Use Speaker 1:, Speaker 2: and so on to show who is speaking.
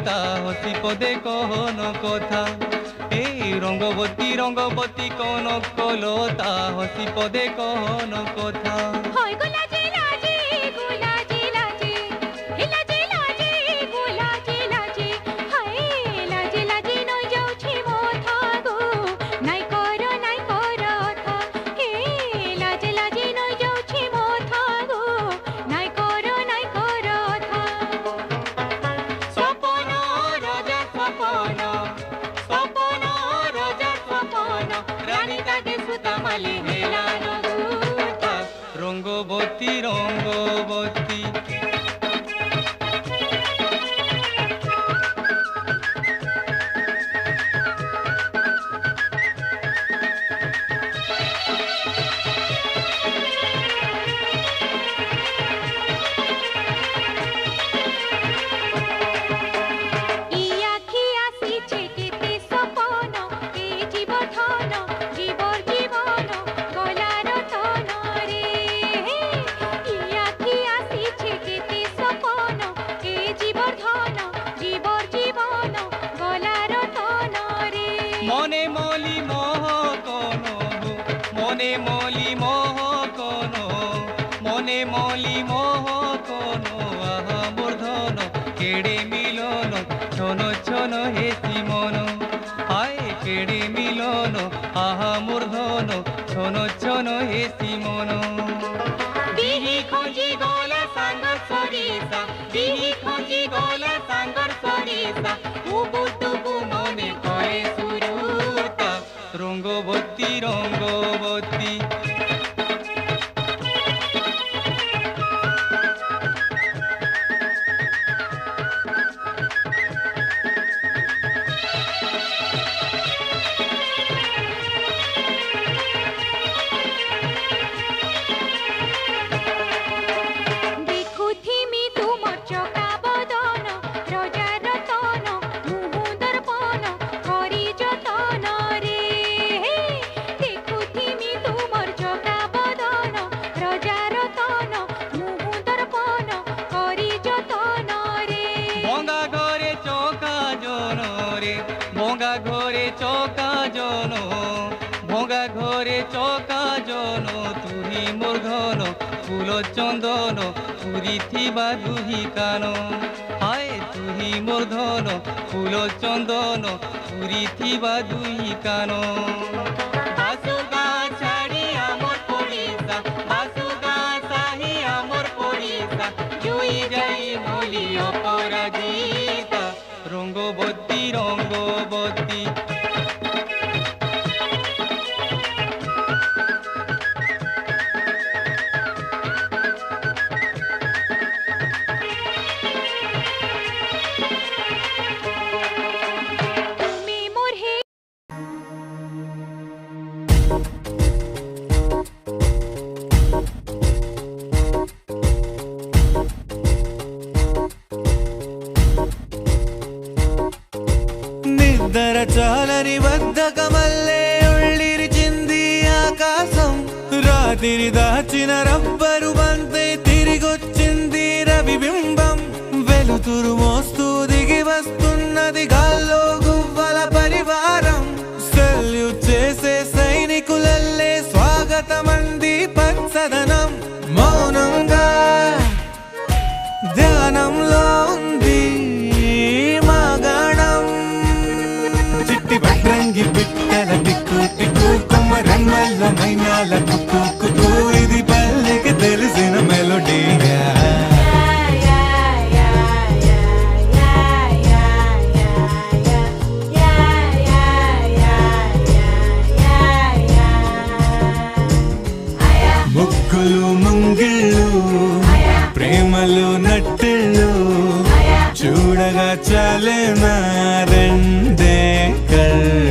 Speaker 1: তা হসি পদে কহন কথা। এই রঙ্গবতী রঙ্গবতী কনক কলতা হসি পদে কহন কথা। রঙ্গবতী রঙ্গবতী মনে মলি মোহ কোন মনে মলি মোহ কোন মনে মলি মোহ কোন আহা মূর্ধন কেড়ে মিলন ছন ছন হেসি মন। হায় কেড়ে মিলন আহা মূর্ধন ছন ছন হেসি মন। বিহি খোঁজি গলা সাঙ্গর সরিষা বিহি খোঁজি গলা সাঙ্গর সরিষা উবু টুবু মনে কয়ে সুরুতা। রঙ্গবতী রঙ্গবতী ভোঙ্গা ঘরে চকা জন ভোঙ্গা ঘরে চকা জন তুহি মোর ঘন ফুল চন্দন পুরি থিবা দুহি কান। হায় তুহি মোর ধন ফুল চন্দন পুরি থিবা দুহি কান। বাসুগা ছাড়ি আমর পড়িসা বাসুগা সাহি আমর পড়িসা জুই যাই বলি অপরাজিতা। রঙ্গবতী রঙ্গবতী నిద్ర చాలని బద్ధకమల్లే ఉళ్ళిరిచింది ఆకాశం. రాత్రి దాచిన రబ్బరు బంతే తిరిగొచ్చింది రవిబింబం. వెలుతురు మోస్తూ దిగి వస్తున్నది గాల్లో గువ్వల పరివారం. సెల్యూట్ చేసే సైనికులల్లే స్వాగతమంది పచ్చదనం. మౌనంగా ధ్యానంలో ఉంది మగణం. చిట్టి భద్రంగి బిట్టల టిక్కు టిక్కు కొమ్మరమ్మల మైనాల కుక్కు కుక్కు ఇది పల్లెకి తెలిసిన మెలోడీగా. ముగ్గులు ముంగిళ్ళు ప్రేమలు నట్టిళ్ళు చూడగా చాలేనా రెండే కళ్ళు.